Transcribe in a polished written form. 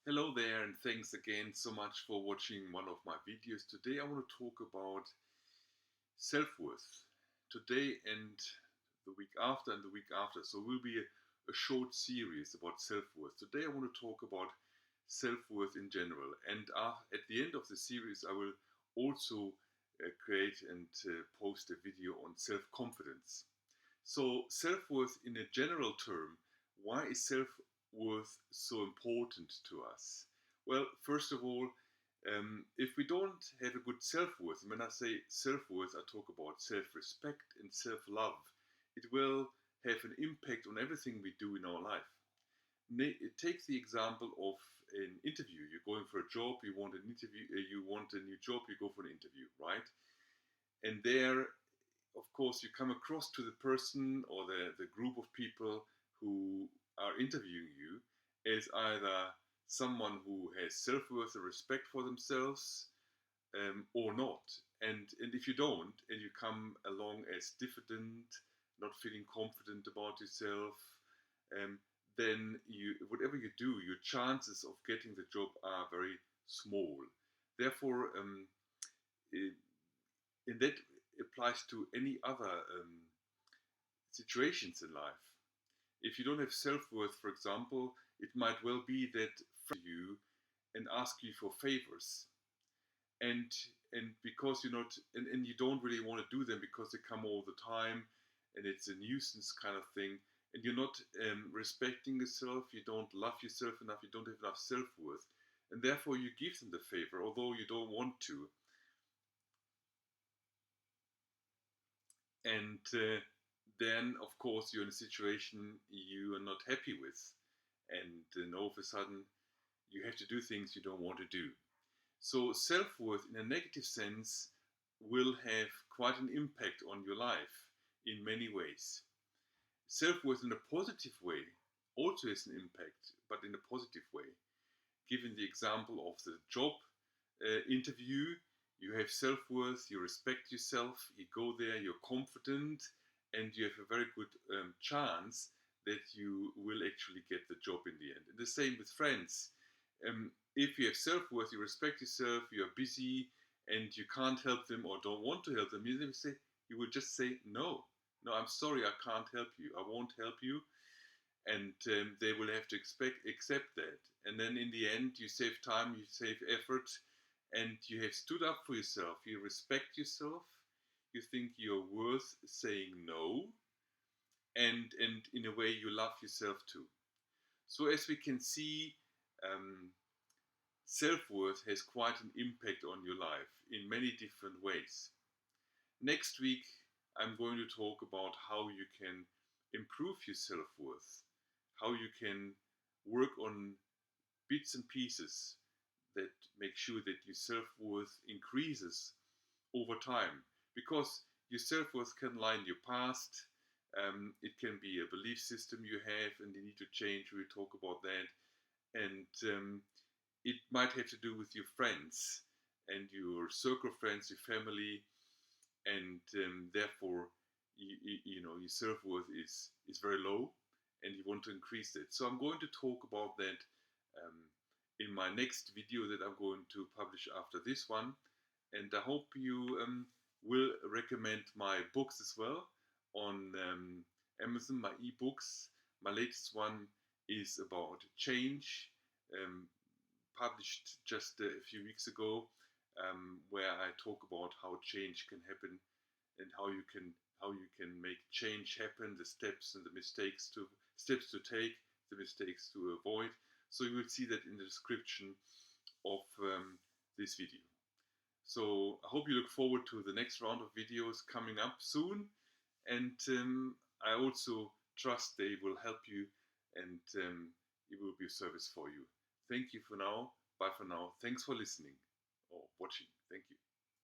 Hello there, and thanks again so much for watching one of my videos. Today I want to talk about self-worth. Today and the week after and the week after. So it will be a short series about self-worth. Today I want to talk about self-worth in general. And at the end of the series I will also create and post a video on self-confidence. So self-worth in a general term, why is self-worth so important to us? Well, first of all, if we don't have a good self-worth, when I say self-worth, I talk about self-respect and self-love. It will have an impact on everything we do in our life. Take the example of an interview. You're going for a job, you want an interview, you want a new job, you go for an interview, right? And there, of course, you come across to the person or the group of people who are interviewing you as either someone who has self-worth and respect for themselves, or not. And if you don't, and you come along as diffident, not feeling confident about yourself, um, then whatever you do, your chances of getting the job are very small. Therefore, and that applies to any other situations in life. If you don't have self-worth, for example, it might well be that friends you and ask you for favors, and because you're not, and you don't really want to do them because they come all the time, and it's a nuisance kind of thing, and you're not respecting yourself, you don't love yourself enough, you don't have enough self-worth, and therefore you give them the favor although you don't want to. And then, of course, you're in a situation you are not happy with, and then all of a sudden you have to do things you don't want to do. So, self worth in a negative sense will have quite an impact on your life in many ways. Self worth in a positive way also has an impact, but in a positive way. Given the example of the job interview, you have self-worth, you respect yourself, you go there, you're confident, and you have a very good chance that you will actually get the job in the end. And the same with friends. If you have self-worth, you respect yourself, you are busy, and you can't help them or don't want to help them, you will just say no. No, I'm sorry, I can't help you. I won't help you, and they will have to accept that. And then in the end, you save time, you save effort, and you have stood up for yourself. You respect yourself. You think you're worth saying no, and in a way, you love yourself too. So as we can see, self-worth has quite an impact on your life in many different ways. Next week, I'm going to talk about how you can improve your self-worth, how you can work on bits and pieces that make sure that your self-worth increases over time. Because your self-worth can lie in your past, it can be a belief system you have and you need to change. We'll talk about that. And it might have to do with your friends and your circle of friends, your family, and therefore your self-worth is very low and you want to increase it. So I'm going to talk about that in my next video that I'm going to publish after this one, and I hope you will recommend my books as well on Amazon, my ebooks. My latest one is about change, published just a few weeks ago, where I talk about how change can happen and how you can make change happen, the steps and the steps to take, the mistakes to avoid. So you will see that in the description of this video. So I hope you look forward to the next round of videos coming up soon, and I also trust they will help you, and it will be a service for you. Thank you for now. Bye for now. Thanks for listening or watching. Thank you.